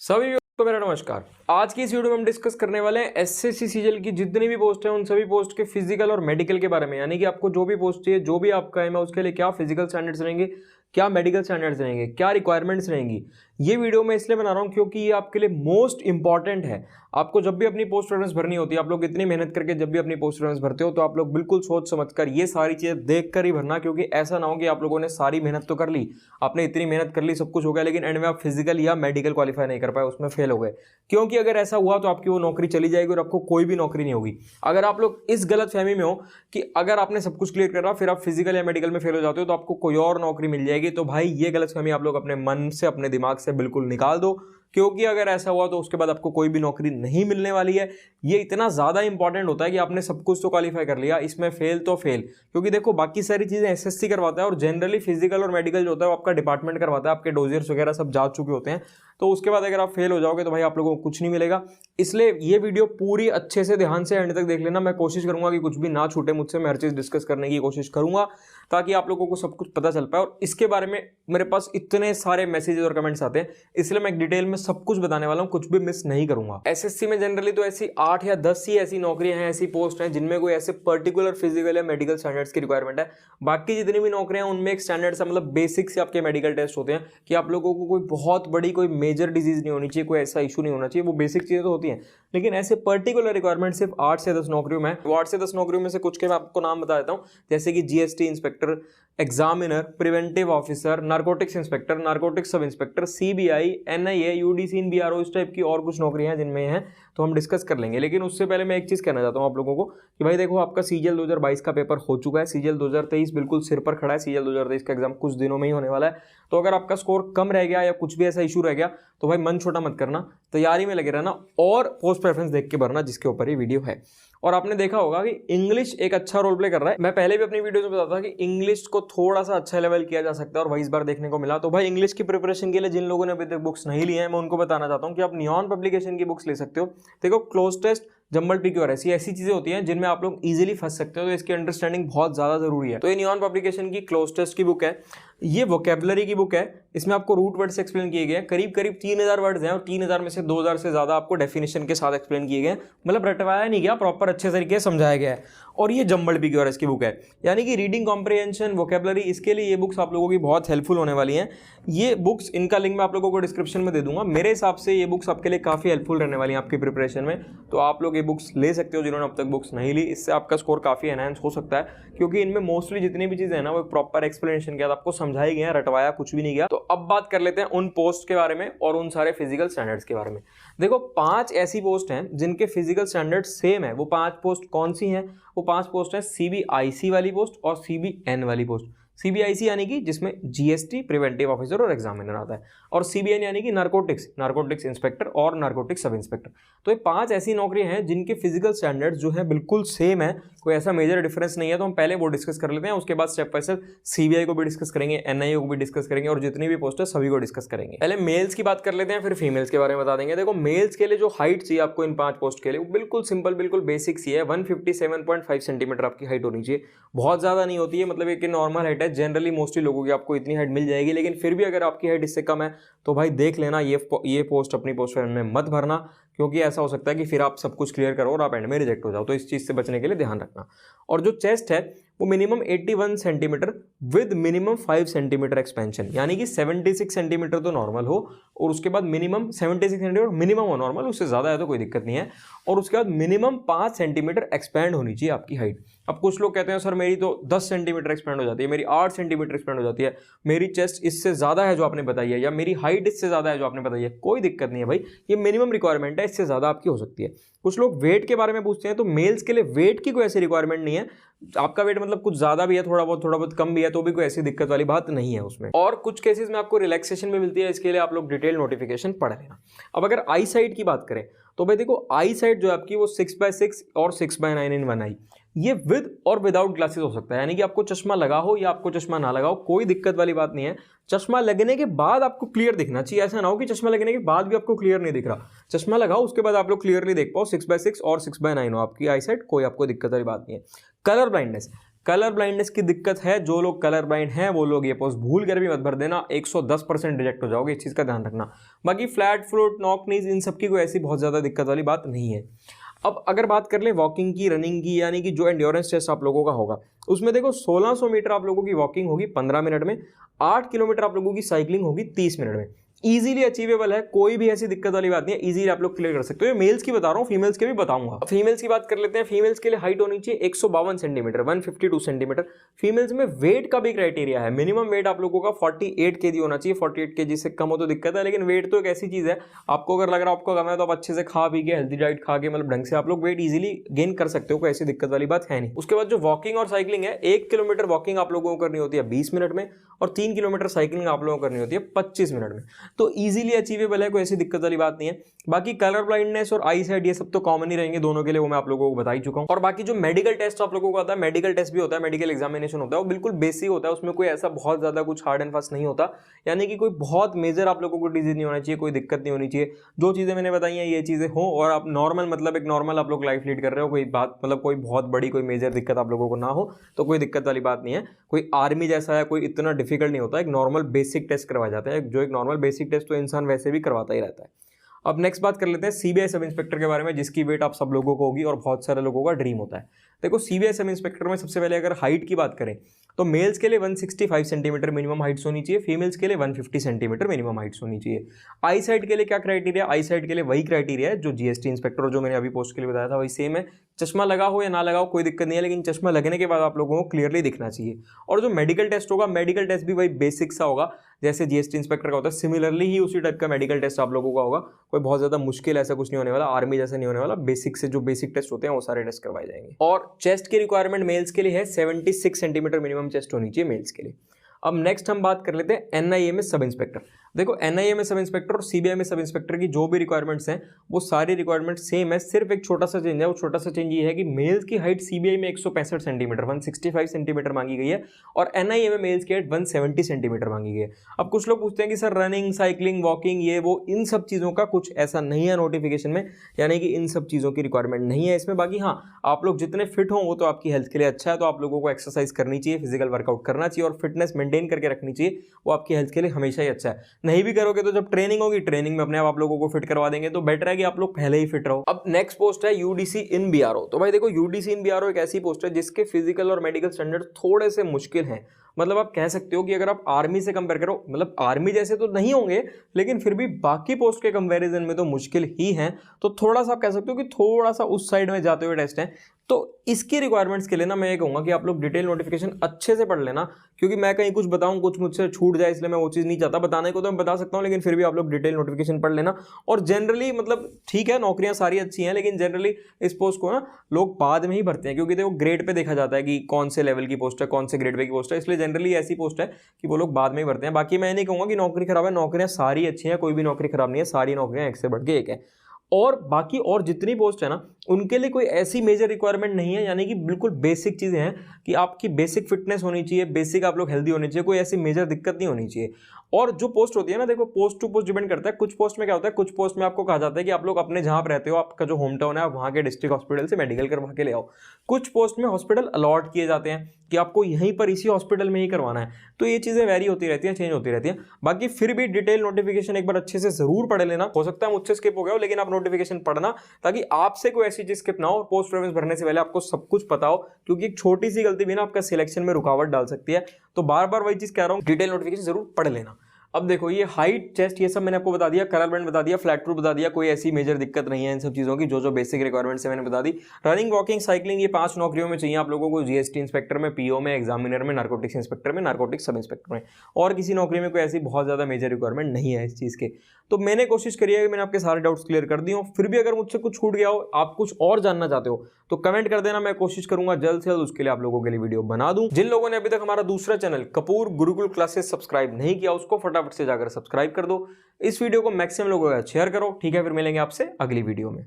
सभी को मेरा नमस्कार। आज की इस वीडियो में हम डिस्कस करने वाले हैं एसएससी सीजीएल की जितनी भी पोस्ट है उन सभी पोस्ट के फिजिकल और मेडिकल के बारे में। यानी कि आपको जो भी पोस्ट चाहिए, जो भी आपका एम है, उसके लिए क्या फिजिकल स्टैंडर्ड्स रहेंगे, क्या मेडिकल स्टैंडर्ड्स रहेंगे, क्या रिक्वायरमेंट्स रहेंगी। ये वीडियो मैं इसलिए बना रहा हूं क्योंकि ये आपके लिए मोस्ट इंपॉर्टेंट है। आपको जब भी अपनी पोस्ट रेफरेंस भरनी होती है, आप लोग इतनी मेहनत करके जब भी अपनी पोस्ट रेफरेंस भरते हो तो आप लोग बिल्कुल सोच समझकर ये सारी चीजें देख कर ही भरना, क्योंकि ऐसा ना हो कि आप लोगों ने सारी मेहनत तो कर ली, आपने इतनी मेहनत कर ली, सब कुछ हो गया, लेकिन एंड में आप फिजिकल या मेडिकल क्वालिफाई नहीं कर पाए, उसमें फेल हो गए। क्योंकि अगर ऐसा हुआ तो आपकी वो नौकरी चली जाएगी और आपको कोई भी नौकरी नहीं होगी। अगर आप लोग इस गलत फहमी में हो कि अगर आपने सब कुछ क्लियर करा फिर आप फिजिकल या मेडिकल में फेल हो जाते हो तो आपको कोई और नौकरी मिल जाएगी, तो भाई ये गलत फहमी आप लोग अपने मन से, अपने दिमाग से बिल्कुल निकाल दो। क्योंकि अगर ऐसा हुआ तो उसके बाद आपको कोई भी नौकरी नहीं मिलने वाली है। ये इतना ज्यादा इंपॉर्टेंट होता है कि आपने सब कुछ तो क्वालिफाई कर लिया, इसमें फेल तो फेल। क्योंकि देखो बाकी सारी चीजें एसएससी करवाता है और जनरली फिजिकल और मेडिकल जो होता है वो आपका डिपार्टमेंट करवाता है, आपके डोजियर्स वगैरह सब जा चुके होते हैं। तो उसके बाद अगर आप फेल हो जाओगे तो भाई आप लोगों को कुछ नहीं मिलेगा। इसलिए ये वीडियो पूरी अच्छे से ध्यान से एंड तक देख लेना। मैं कोशिश करूंगा कि कुछ भी ना छूटे मुझसे, मैं हर चीज डिस्कस करने की कोशिश करूंगा ताकि आप लोगों को सब कुछ पता चल पाए। और इसके बारे में मेरे पास इतने सारे मैसेजेस और कमेंट्स आते हैं, इसलिए मैं डिटेल में सब कुछ बताने वाला हूं, कुछ भी मिस नहीं करूंगा। एसएससी में जनरली तो ऐसी 8 या 10 ही ऐसी नौकरियां हैं, ऐसी पोस्ट हैं जिनमें कोई ऐसे पर्टिकुलर फिजिकल या मेडिकल स्टैंडर्ड्स की रिक्वायरमेंट है। बाकी जितनी भी नौकरियां उनमें एक स्टैंडर्ड सा, मतलब बेसिक से आपके मेडिकल टेस्ट होते हैं कि आप लोगों को कोई बहुत बड़ी कोई मेजर डिजीज नहीं होनी चाहिए, कोई ऐसा इशू नहीं होना चाहिए। वो बेसिक चीजें तो होती हैं, लेकिन ऐसे पर्टिकुलर रिक्वायरमेंट सिर्फ 8 से 10 नौकरियों में। वो 8 से 10 नौकरियों में से कुछ के मैं आपको नाम बता देता हूं, जैसे कि GST inspector, examiner, preventive officer, narcotics inspector, narcotics sub inspector, CBI, NIA, UDC, BRO, इस टाइप की और कुछ नौकरियां हैं जिनमें हैं, तो हम डिस्कस कर लेंगे। लेकिन उससे पहले मैं एक चीज कहना चाहता हूं आप लोगों को कि भाई देखो, आपका सीजीएल 2022 का पेपर हो चुका है, सीजीएल 2023 बिल्कुल सिर पर खड़ा है। सीजीएल 2023 का एग्जाम कुछ दिनों में ही होने वाला है। तो अगर आपका स्कोर कम रह गया या कुछ भी ऐसा इशू रह गया तो भाई मन छोटा मत करना, तैयारी में लगे रहना और पोस्ट प्रेफरेंस देख के भरना, जिसके ऊपर ये वीडियो है। और आपने देखा होगा कि इंग्लिश एक अच्छा रोल प्ले कर रहा है। मैं पहले भी अपनी वीडियो में बताता था कि इंग्लिश को थोड़ा सा अच्छा लेवल किया जा सकता है और वही इस बार देखने को मिला। तो भाई इंग्लिश की प्रिपरेशन के लिए जिन लोगों ने अभी तक बुक्स नहीं ली है, मैं उनको बताना चाहता हूं कि आप नियॉन पब्लिकेशन की बुक्स ले सकते हो। देखो, क्लोज टेस्ट, जंबल पीक्यूआरएस, ऐसी चीजें होती हैं जिनमें आप लोग इजीली फंस सकते हो, तो इसकी अंडरस्टैंडिंग बहुत ज्यादा जरूरी है। तो ये नियॉन पब्लिकेशन की क्लोज टेस्ट की बुक है, ये वोकैबुलरी की बुक है। इसमें आपको रूट वर्ड्स एक्सप्लेन किए गए हैं, करीब करीब 3000 वर्ड्स हैं और 3000 में से 2000 से ज्यादा आपको डेफिनेशन के साथ एक्सप्लेन किए गए हैं। मतलब रटवाया नहीं गया, प्रॉपर अच्छे तरीके से समझाया गया है। और ये जंबल पीक्यूआरएस की बुक है, यानी कि रीडिंग कॉम्प्रिहेंशन, वोकैबुलरी, इसके लिए ये बुक्स आप लोगों की बहुत हेल्पफुल होने वाली हैं। ये बुक्स, इनका लिंक मैं आप लोगों को डिस्क्रिप्शन में दे दूंगा। मेरे हिसाब से ये बुक्स आपके लिए काफी हेल्पफुल रहने वाली हैं आपकी प्रिपरेशन में, तो आप लोग ये बुक्स ले सकते हो जिन्होंने अब तक बुक्स नहीं ली। इससे आपका स्कोर काफी एनहांस हो सकता है, क्योंकि इनमें मोस्टली जितनी भी चीजें हैं ना वो प्रॉपर एक्सप्लेनेशन के साथ आपको समझाई गई है, रटवाया कुछ भी नहीं गया। तो अब बात कर लेते हैं उन पोस्ट के बारे में और उन सारे फिजिकल स्टैंडर्ड्स के बारे में। देखो, 5 ऐसी पोस्ट हैं जिनके फिजिकल स्टैंडर्ड सेम है। वो 5 पोस्ट कौन सी हैं? वो 5 पोस्ट हैं सीबीआईसी वाली पोस्ट और सीबीएन वाली पोस्ट। सीबीआईसी यानी कि जिसमें जीएसटी, प्रिवेंटिव ऑफिसर और एग्जामिनर आता है, और सीबीएन यानी कि नारकोटिक्स इंस्पेक्टर और नारकोटिक्स सब इंस्पेक्टर। तो ये 5 ऐसी नौकरियां हैं जिनके फिजिकल स्टैंडर्ड्स जो है बिल्कुल सेम है, कोई ऐसा मेजर डिफरेंस नहीं है। तो हम पहले वो डिस्कस कर लेते हैं, उसके बाद स्टेप बाय स्टेप सीबीआई को भी डिस्कस करेंगे, एनआईए को भी डिस्कस करेंगे और जितनी भी पोस्ट है सभी को डिस्कस करेंगे। पहले मेल्स की बात कर लेते हैं, फिर फीमेल्स के बारे में बता देंगे। देखो, मेल्स के लिए जो हाइट चाहिए आपको इन 5 पोस्ट के लिए, वो बिल्कुल सिंपल, बिल्कुल बेसिक सी है। 157.5 सेंटीमीटर आपकी हाइट होनी चाहिए। बहुत ज्यादा नहीं होती है, मतलब एक नॉर्मल हाइट है। जनरली मोस्टली लोगों की आपको इतनी हाइट मिल जाएगी, लेकिन फिर भी अगर आपकी हाइट इससे कम है तो भाई देख लेना, ये पोस्ट अपनी पोस्ट में मत भरना, क्योंकि ऐसा हो सकता है कि फिर आप सब कुछ क्लियर करो और आप एंड में रिजेक्ट हो जाओ। तो इस चीज से बचने के लिए ध्यान रखना। और जो चेस्ट है वो minimum 81 centimetre with minimum 5 centimetre expansion, यानी कि 76 सेंटीमीटर तो नॉर्मल हो और उसके बाद मिनिमम 76 सेंटीमीटर मिनिमम हो नॉर्मल, उससे ज्यादा है तो कोई दिक्कत नहीं है। और उसके बाद मिनिमम 5 सेंटीमीटर एक्सपेंड होनी चाहिए आपकी हाइट। अब कुछ लोग कहते हैं सर मेरी तो 10 सेंटीमीटर एक्सपेंड हो जाती है, मेरी 8 सेंटीमीटर एक्सपेंड हो जाती है, मेरी चेस्ट इससे ज्यादा है जो आपने बताई है, या मेरी हाइट इससे ज्यादा है जो आपने बताई है। कोई दिक्कत नहीं है भाई, ये मिनिमम रिक्वायरमेंट है, इससे ज्यादा आपकी हो सकती है। कुछ लोग वेट के बारे में पूछते हैं, तो मेल्स के लिए वेट की कोई ऐसी रिक्वायरमेंट नहीं है। आपका वेट मतलब कुछ ज्यादा भी है, थोड़ा बहुत कम भी है, तो भी कोई ऐसी दिक्कत वाली बात नहीं है उसमें। और कुछ केसेस में आपको रिलैक्सेशन भी मिलती है, इसके लिए आप लोग डिटेल नोटिफिकेशन पढ़ लेना। अब अगर आई साइड की बात करें तो भाई देखो, आई साइड जो है आपकी वो 6/6 और 6/9 इन 1 आई, ये विद और विदाउट ग्लासेस हो सकता है। यानी कि आपको चश्मा लगा हो या आपको चश्मा ना लगाओ, कोई दिक्कत वाली बात नहीं है। चश्मा लगने के बाद आपको क्लियर दिखना चाहिए। ऐसा ना हो कि चश्मा लगने के बाद भी आपको क्लियर नहीं दिख रहा। चश्मा लगाओ, उसके बाद आप लोग क्लियरली देख पाओ। 6/6 और 6/9 हो आपकी आई साइट, कोई आपको दिक्कत वाली बात नहीं है। कलर ब्लाइंडनेस, कलर ब्लाइंडनेस की दिक्कत है, जो लोग कलर ब्लाइंड हैं वो लोग ये पोस्ट भूल कर भी मत भर देना, 110% रिजेक्ट हो जाओगे, इस चीज़ का ध्यान रखना। बाकी फ्लैट फुट, नॉक नीज, इन सब की कोई ऐसी बहुत ज़्यादा दिक्कत वाली बात नहीं है। अब अगर बात कर ले वॉकिंग की, रनिंग की, यानी कि जो एंड्योरेंस टेस्ट आप लोगों का होगा उसमें देखो 1600 मीटर आप लोगों की वॉकिंग होगी 15 मिनट में, 8 किलोमीटर आप लोगों की साइकिलिंग होगी 30 मिनट में। इजीली अचीवेबल है, कोई भी ऐसी दिक्कत वाली बात नहीं है, इजीली आप लोग क्लियर कर सकते हो। ये मेल्स की बता रहा हूँ, फीमेल्स के भी बताऊंगा। फीमेल्स की बात कर लेते हैं। फीमेल्स के लिए हाइट होनी चाहिए 152 सेंटीमीटर, 152 सेंटीमीटर। फीमेल्स में वेट का भी क्राइटेरिया है, मिनिमम वेट आप लोगों का 48 kg होना चाहिए। 48 kg से कम हो तो दिक्कत है, लेकिन वेट तो एक ऐसी चीज है, आपको अगर लग रहा है आपको कम है तो आप अच्छे से खा पी के हेल्थी डाइट खा के मतलब ढंग से आप लोग वेट इजीली गेन कर सकते हो, कोई ऐसी दिक्कत वाली बात है नहीं। उसके बाद जो वॉकिंग और साइकिलिंग है, 1 किलोमीटर वॉकिंग आप लोगों को करनी होती है 20 मिनट में, और 3 किलोमीटर साइकिलिंग आप लोगों को करनी होती है 25 मिनट में। तो इजीली अचीवेबल है, कोई ऐसी दिक्कत वाली बात नहीं है। बाकी कलर ब्लाइंडनेस और आई साइट ये सब तो कॉमन ही रहेंगे दोनों के लिए, वो मैं आप लोगों को बता ही चुका हूं। और बाकी जो मेडिकल टेस्ट आप लोगों को आता है, मेडिकल टेस्ट भी होता है, मेडिकल एग्जामिनेशन होता है, वो बिल्कुल बेसिक होता है, उसमें कोई ऐसा बहुत ज्यादा कुछ हार्ड एंड फास्ट नहीं होता, यानी कि कोई बहुत मेजर आप लोगों को डिजीज नहीं होना चाहिए, कोई दिक्कत नहीं होनी चाहिए। जो चीजें मैंने बताई हैं ये चीजें हो और आप नॉर्मल मतलब एक नॉर्मल आप लोग लाइफ लीड कर रहे हो, कोई बात मतलब कोई बहुत बड़ी कोई मेजर दिक्कत आप लोगों को ना हो, तो कोई दिक्कत वाली बात नहीं है। कोई आर्मी जैसा है, कोई इतना डिफिकल्ट नहीं होता, एक नॉर्मल बेसिक टेस्ट करवाया जाता है, जो एक नॉर्मल बेसिक टेस्ट तो इंसान वैसे भी करवाता ही रहता है। अब नेक्स्ट बात कर लेते हैं सीबीआई सब इंस्पेक्टर के बारे में, जिसकी वेट आप सब लोगों को होगी और बहुत सारे लोगों का ड्रीम होता है। देखो सीबीआई सब इंस्पेक्टर में सबसे पहले अगर हाइट की बात करें तो मेल्स के लिए 165 सेंटीमीटर मिनिमम हाइट्स होनी चाहिए, फीमेल्स के लिए 150 सेंटीमीटर मिनिमम हाइट्स होनी चाहिए। आई साइट के लिए क्या क्राइटेरिया, आई साइट के लिए वही क्राइटेरिया है जो जीएसटी इंस्पेक्टर जो मैंने अभी पोस्ट के लिए बताया था वही सेम है। चश्मा लगा हो या ना लगा हो कोई दिक्कत नहीं है, लेकिन चश्मा लगने के बाद आप लोगों को क्लियरली दिखना चाहिए। और जो मेडिकल टेस्ट होगा, मेडिकल टेस्ट भी वही बेसिक सा होगा जैसे जीएसटी इंस्पेक्टर का होता है, सिमिलरली ही उसी टाइप का मेडिकल टेस्ट आप लोगों का होगा। कोई बहुत ज्यादा मुश्किल ऐसा कुछ नहीं होने वाला, आर्मी जैसा नहीं होने वाला, बेसिक से जो बेसिक टेस्ट होते हैं वो सारे टेस्ट करवाए जाएंगे। और चेस्ट की रिक्वायरमेंट मेल्स के लिए है 76 सेंटीमीटर मिनिमम चेस्ट होनी चाहिए मेल्स के लिए। अब नेक्स्ट हम बात कर लेते हैं एनआईए में सब इंस्पेक्टर। देखो एनआईए में सब इंस्पेक्टर और सीबीआई में सब इंस्पेक्टर की जो भी रिक्वायरमेंट्स हैं वो सारी रिक्वायरमेंट सेम है, सिर्फ एक छोटा सा चेंज है। वो छोटा सा चेंज ये है कि मेल्स की हाइट सीबीआई में 165 सेंटीमीटर 165 सेंटीमीटर मांगी गई है, और एनआईए में मेल्स की हाइट 170 सेंटीमीटर मांगी गई है। अब कुछ लोग पूछते हैं कि सर रनिंग, साइकिलिंग, वॉकिंग, ये वो, इन सब चीज़ों का कुछ ऐसा नहीं है नोटिफिकेशन में, यानी कि इन सब चीज़ों की रिक्वायरमेंट नहीं है इसमें। बाकी हाँ, आप लोग जितने फिट हो वो तो आपकी हेल्थ के लिए अच्छा है, तो आप लोगों को एक्सरसाइज करनी चाहिए, फिजिकल वर्कआउट करना चाहिए और फिटनेस मेंटेन करके रखनी चाहिए, वो आपकी हेल्थ के लिए हमेशा ही अच्छा है। नहीं भी करोगे तो जब ट्रेनिंग होगी, ट्रेनिंग में अपने आप लोगों को फिट करवा देंगे, तो बेटर है कि आप लोग पहले ही फिट रहो। अब नेक्स्ट पोस्ट है यूडीसी इन बीआरओ। तो भाई देखो यूडीसी इन बीआरओ एक ऐसी पोस्ट है जिसके फिजिकल और मेडिकल स्टैंडर्ड थोड़े से मुश्किल हैं। मतलब आप कह सकते हो कि अगर आप आर्मी से कंपेयर करो, मतलब आर्मी जैसे तो नहीं होंगे लेकिन फिर भी बाकी पोस्ट के कंपैरिजन में तो मुश्किल ही हैं, तो थोड़ा सा आप कह सकते हो कि थोड़ा सा उस साइड में जाते हुए टेस्ट है। तो इसकी रिक्वायरमेंट्स के लिए ना मैं ये कहूंगा कि आप लोग डिटेल नोटिफिकेशन अच्छे से पढ़ लेना, क्योंकि मैं कहीं कुछ बताऊं कुछ मुझसे छूट जाए, इसलिए मैं वो चीज़ नहीं चाहता। बताने को तो मैं बता सकता हूं, लेकिन फिर भी आप लोग डिटेल नोटिफिकेशन पढ़ लेना। और जनरली मतलब ठीक है, नौकरियां सारी अच्छी हैं, लेकिन जनरली इस पोस्ट को ना लोग बाद में ही भरते हैं, क्योंकि देखो ग्रेड पे देखा जाता है कि कौन से लेवल की पोस्ट है, कौन से ग्रेड पे की पोस्ट है, इसलिए जनरली ऐसी पोस्ट है कि वो लोग बाद में ही भरते हैं। बाकी मैं नहीं कहूँगा कि नौकरी खराब है, नौकरियां सारी अच्छी हैं, कोई भी नौकरी खराब नहीं है, सारी नौकरियां एक से बढ़ के एक है। और बाकी और जितनी पोस्ट है ना उनके लिए कोई ऐसी मेजर रिक्वायरमेंट नहीं है, यानी कि बिल्कुल बेसिक चीज़ें हैं कि आपकी बेसिक फिटनेस होनी चाहिए, बेसिक आप लोग हेल्दी होने चाहिए, कोई ऐसी मेजर दिक्कत नहीं होनी चाहिए। और जो पोस्ट होती है ना, देखो पोस्ट टू पोस्ट डिपेंड करता है। कुछ पोस्ट में क्या होता है, कुछ पोस्ट में आपको कहा जाता है कि आप लोग अपने जहाँ पर रहते हो, आपका जो होम टाउन है, आप वहाँ के डिस्ट्रिक्ट हॉस्पिटल से मेडिकल करवा के ले आओ। कुछ पोस्ट में हॉस्पिटल अलॉट किए जाते हैं कि आपको यहीं पर इसी हॉस्पिटल में ही करवाना है। तो ये चीज़ें वेरी होती रहती हैं, चेंज होती रहती हैं। बाकी फिर भी डिटेल नोटिफिकेशन एक बार अच्छे से जरूर पढ़ लेना। हो सकता है मुझसे स्किप हो गया हो, लेकिन आप नोटिफिकेशन पढ़ना ताकि आपसे कोई ऐसी चीज स्किप ना हो। पोस्ट प्रेफरेंस भरने से पहले आपको सब कुछ पता हो, क्योंकि एक छोटी सी गलती भी ना आपका सिलेक्शन में रुकावट डाल सकती है। तो बार बार वही चीज कह रहा हूँ, डिटेल नोटिफिकेशन जरूर पढ़ लेना। अब देखो ये हाइट, चेस्ट, ये सब मैंने आपको बता दिया, कलर बैंड बता दिया, फ्लैट ट्रूथ बता दिया, कोई ऐसी मेजर दिक्कत नहीं है इन सब चीज़ों की। जो जो बेसिक रिक्वायरमेंट्स है मैंने बता दी। रनिंग, वॉकिंग, साइकिलिंग, ये 5 नौकरियों में चाहिए आप लोगों को, जीएसटी इंस्पेक्टर में, पीओ में, एग्जामिनर में, नार्कोटिक्स इंस्पेक्टर में, नार्कोटिक्स सब इंस्पेक्टर में। और किसी नौकरी में कोई ऐसी बहुत ज़्यादा मेजर रिक्वायरमेंट नहीं है इस चीज़ के। तो मैंने कोशिश करी है कि मैंने आपके सारे डाउट्स क्लियर कर दिए हो। फिर भी अगर मुझसे कुछ छूट गया हो, आप कुछ और जानना चाहते हो, तो कमेंट कर देना, मैं कोशिश करूंगा जल्द से जल्द उसके लिए आप लोगों के लिए वीडियो बना दूं। जिन लोगों ने अभी तक हमारा दूसरा channel Kapoor Gurukul classes subscribe नहीं किया, उसको फटाफट से जाकर सब्सक्राइब कर दो। इस वीडियो को मैक्सिमम लोगों को शेयर करो। ठीक है, फिर मिलेंगे आपसे अगली वीडियो में।